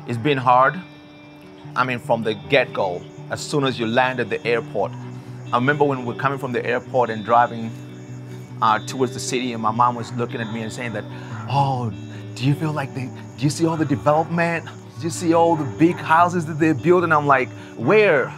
It's been hard. I mean, from the get-go, as soon as you land at the airport. I remember when we were coming from the airport and driving towards the city, and my mom was looking at me and saying that, oh, do you feel like do you see all the development? Do you see all the big houses that they're building? I'm like, where?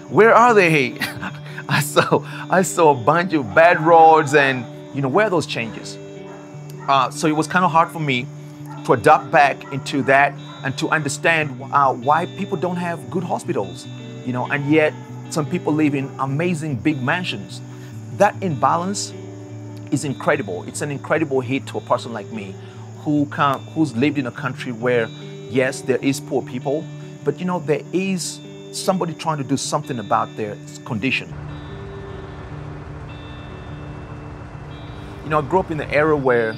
Where are they? I saw a bunch of bad roads and, you know, where are those changes? So it was kind of hard for me to adapt back into that and to understand why people don't have good hospitals, you know, and yet some people live in amazing big mansions. That imbalance is incredible. It's an incredible hit to a person like me who's lived in a country where, yes, there is poor people, but you know, there is somebody trying to do something about their condition. You know, I grew up in the era where,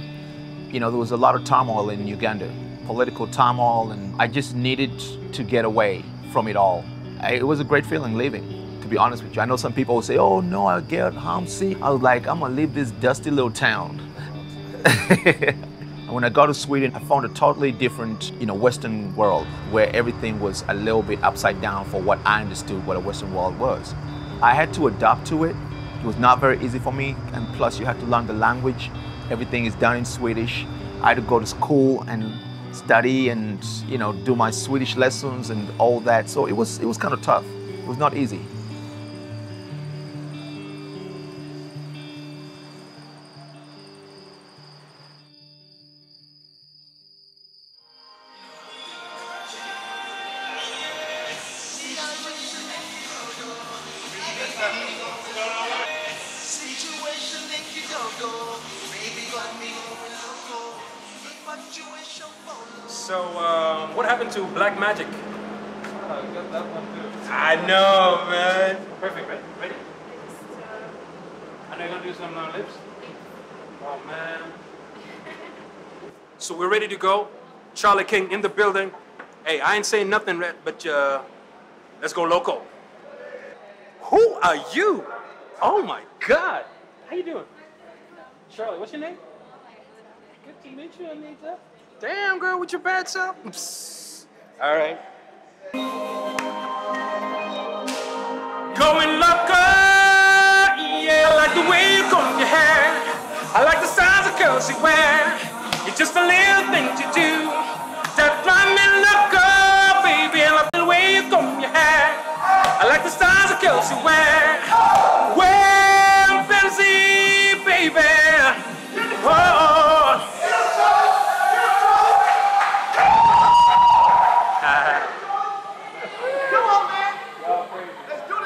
you know, there was a lot of turmoil in Uganda, political turmoil, and I just needed to get away from it all. It was a great feeling living, to be honest with you. I know some people will say, oh no, I get homesick. I was like, I'm gonna leave this dusty little town. And when I got to Sweden, I found a totally different, you know, Western world where everything was a little bit upside down for what I understood what a Western world was. I had to adapt to it. It was not very easy for me, and plus you had to learn the language. Everything is done in Swedish. I had to go to school and study and, you know, do my Swedish lessons and all that. So it was kind of tough. It was not easy. So, what happened to black magic? I got that one too. I know, man. Perfect, man. Ready? I know you're gonna do some lips. Oh, man. So we're ready to go. Charlie King in the building. Hey, I ain't saying nothing, Red, but let's go local. Who are you? Oh my God. How you doing? Charlie, what's your name? Good to meet you, Anita. Damn, girl, with your bad self. Psst. All right. Going loco, yeah. I like the way you comb your hair. I like the size of curls you wear. It's just a little thing to do that drive me loco, baby. I like the way you comb your hair. I like the size of curls you wear. Well, fancy, baby. Oh.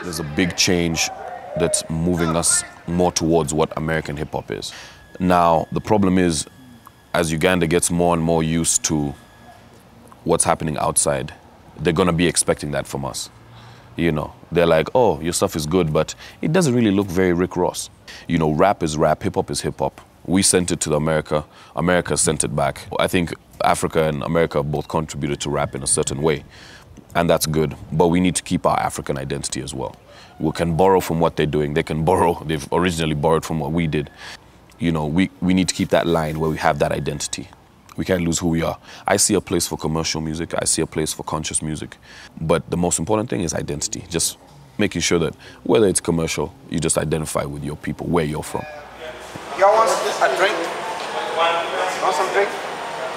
There's a big change that's moving us more towards what American hip-hop is. Now, the problem is, as Uganda gets more and more used to what's happening outside, they're gonna be expecting that from us. You know, they're like, oh, your stuff is good, but it doesn't really look very Rick Ross. You know, rap is rap, hip-hop is hip-hop. We sent it to America, America sent it back. I think Africa and America both contributed to rap in a certain way. And that's good, but we need to keep our African identity as well. We can borrow from what they're doing. They can borrow, they've originally borrowed from what we did. You know, we need to keep that line where we have that identity. We can't lose who we are. I see a place for commercial music, I see a place for conscious music, but the most important thing is identity. Just making sure that whether it's commercial, you just identify with your people, where you're from. Y'all want a drink? Want some drink?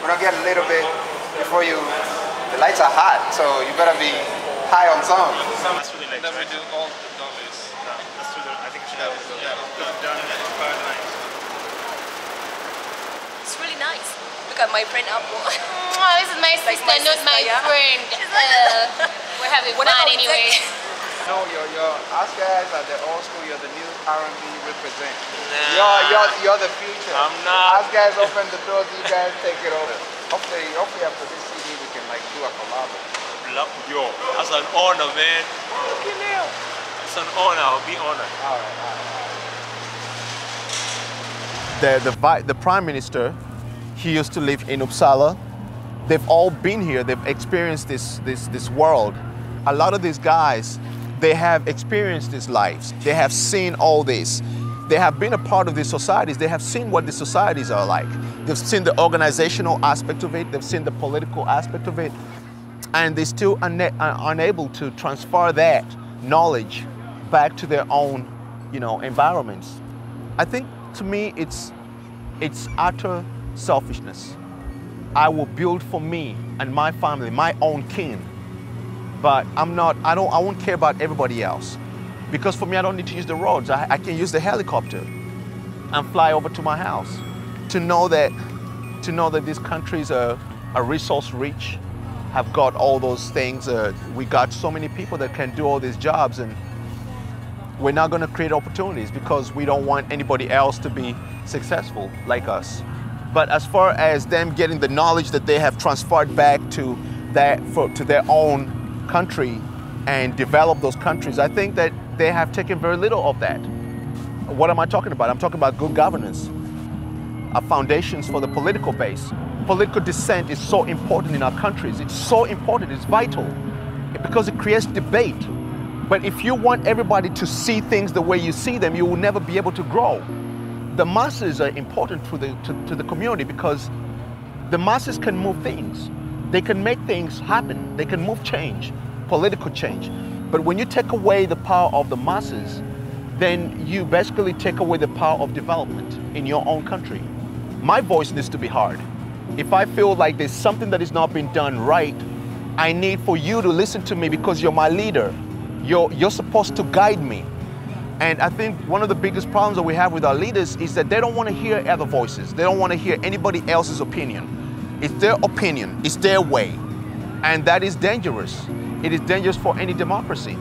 We're gonna get a little bit before you. The lights are hot, so you better be high on some. That's really nice. Never do all the dollars. That's really, I think it should have done nice. It's really nice. Look at my friend Apple. Oh, this is my sister, my not sister, my yeah. friend. We're having fun anyway. No, you're us guys are the old school. You're the new R&B represent. Nah. You're the future. I'm not. Us guys open the doors. You guys take it over. Hopefully after this CD we can like do a collab. Yo, that's an honor, man. It's an honor. I'll be honored. All right. The Prime Minister, he used to live in Uppsala. They've all been here. They've experienced this world. A lot of these guys, they have experienced these lives. They have seen all this. they have been a part of these societies. They have seen what the societies are like. They've seen the organizational aspect of it. They've seen the political aspect of it. And they still are unable to transfer that knowledge back to their own, environments. I think, to me, it's utter selfishness. I will build for me and my family, my own kin. But I won't care about everybody else. Because for me, I don't need to use the roads. I can use the helicopter and fly over to my house. To know that these countries are resource rich, have got all those things. We got so many people that can do all these jobs, and we're not going to create opportunities because we don't want anybody else to be successful like us. But as far as them getting the knowledge that they have transferred back to their own country and develop those countries, I think that they have taken very little of that. What am I talking about? I'm talking about good governance, foundations for the political base. Political dissent is so important in our countries. It's so important, it's vital, because it creates debate. But if you want everybody to see things the way you see them, you will never be able to grow. The masses are important to the community because the masses can move things. They can make things happen. They can move change, political change. But when you take away the power of the masses, then you basically take away the power of development in your own country. My voice needs to be heard. If I feel like there's something that is not being done right, I need for you to listen to me because you're my leader. You're supposed to guide me. And I think one of the biggest problems that we have with our leaders is that they don't want to hear other voices. They don't want to hear anybody else's opinion. It's their opinion, it's their way. And that is dangerous. It is dangerous for any democracy.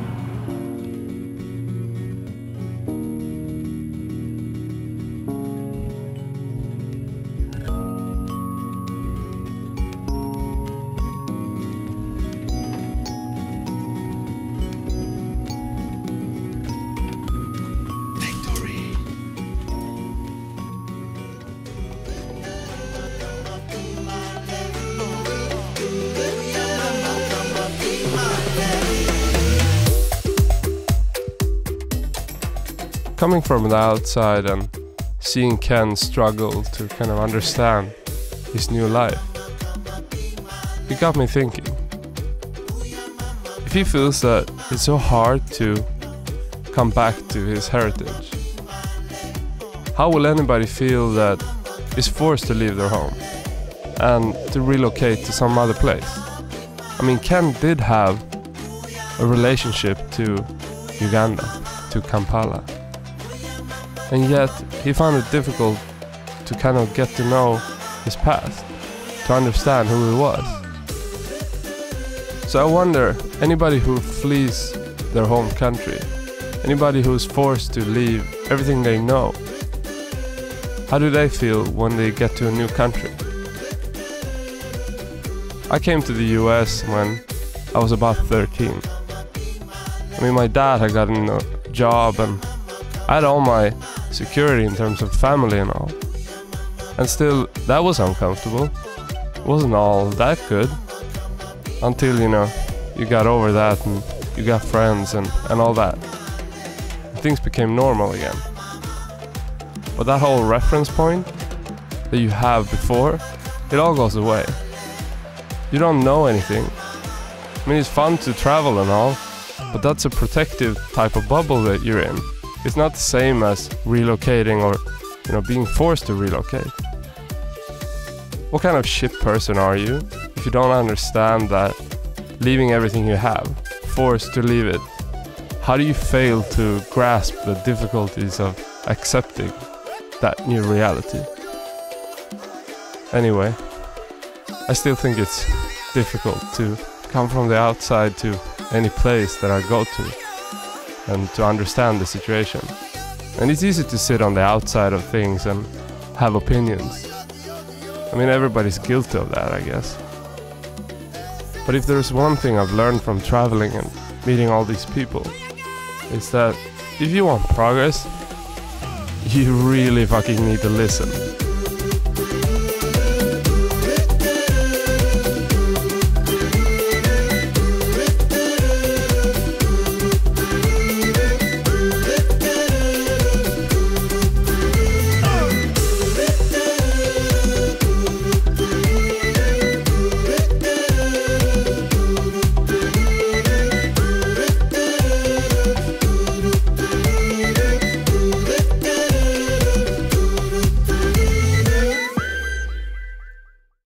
Coming from the outside and seeing Ken struggle to kind of understand his new life, it got me thinking. If he feels that it's so hard to come back to his heritage, how will anybody feel that is forced to leave their home and to relocate to some other place? I mean, Ken did have a relationship to Uganda, to Kampala. And yet, he found it difficult to kind of get to know his past, to understand who he was. So I wonder, anybody who flees their home country, anybody who's forced to leave everything they know, how do they feel when they get to a new country? I came to the US when I was about 13. I mean, my dad had gotten a job and I had all my security in terms of family and all. And still, that was uncomfortable. It wasn't all that good. Until, you got over that and you got friends and all that. And things became normal again. But that whole reference point that you have before, it all goes away. You don't know anything. I mean, it's fun to travel and all, but that's a protective type of bubble that you're in. It's not the same as relocating or, being forced to relocate. What kind of shit person are you if you don't understand that leaving everything you have, forced to leave it? How do you fail to grasp the difficulties of accepting that new reality? Anyway, I still think it's difficult to come from the outside to any place that I go to and to understand the situation. And it's easy to sit on the outside of things and have opinions. I mean, everybody's guilty of that, I guess. But if there's one thing I've learned from traveling and meeting all these people, it's that if you want progress, you really fucking need to listen.